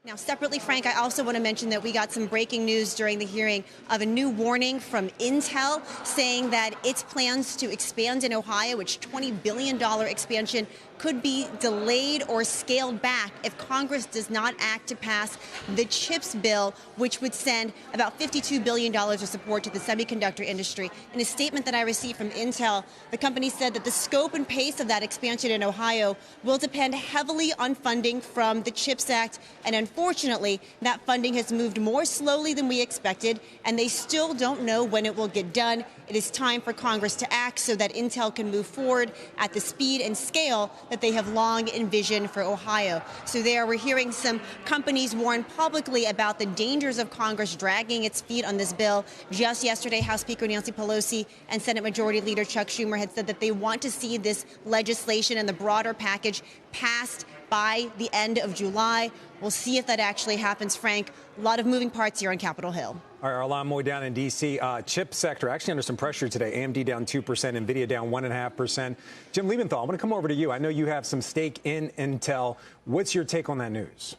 Now, separately, Frank, I also want to mention that we got some breaking news during the hearing of a new warning from Intel saying that its plans to expand in Ohio, which $20 billion expansion, could be delayed or scaled back if Congress does not act to pass the CHIPS bill, which would send about $52 billion of support to the semiconductor industry. In a statement that I received from Intel, the company said that the scope and pace of that expansion in Ohio will depend heavily on funding from the CHIPS Act, and unfortunately, that funding has moved more slowly than we expected, and they still don't know when it will get done. It is time for Congress to act so that Intel can move forward at the speed and scale that they have long envisioned for Ohio. So there, we're hearing some companies warn publicly about the dangers of Congress dragging its feet on this bill. Just yesterday, House Speaker Nancy Pelosi and Senate Majority Leader Chuck Schumer had said that they want to see this legislation and the broader package passed by the end of July. We'll see if that actually happens, Frank. A lot of moving parts here on Capitol Hill. All right, Arlan Moy down in D.C. Chip sector actually under some pressure today. AMD down 2%, NVIDIA down 1.5%. Jim Liebenthal, I want to come over to you. I know you have some stake in Intel. What's your take on that news?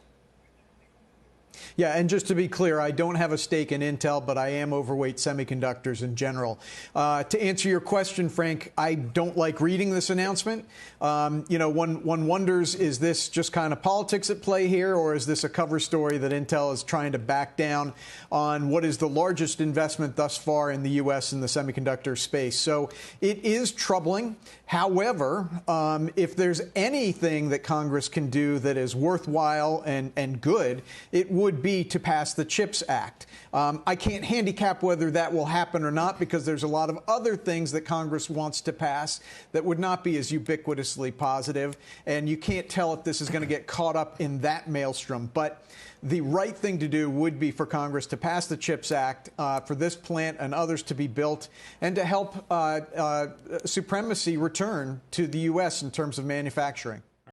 Yeah, and just to be clear, I don't have a stake in Intel, but I am overweight semiconductors in general. To answer your question, Frank, I don't like reading this announcement. One wonders, is this just kind of politics at play here, or is this a cover story that Intel is trying to back down on what is the largest investment thus far in the U.S. in the semiconductor space? So it is troubling. However, if there's anything that Congress can do that is worthwhile and good, it would be to pass the CHIPS Act. I can't handicap whether that will happen or not because there's a lot of other things that Congress wants to pass that would not be as ubiquitously positive, and you can't tell if this is going to get caught up in that maelstrom. But the right thing to do would be for Congress to pass the CHIPS Act for this plant and others to be built and to help supremacy return to the U.S. in terms of manufacturing.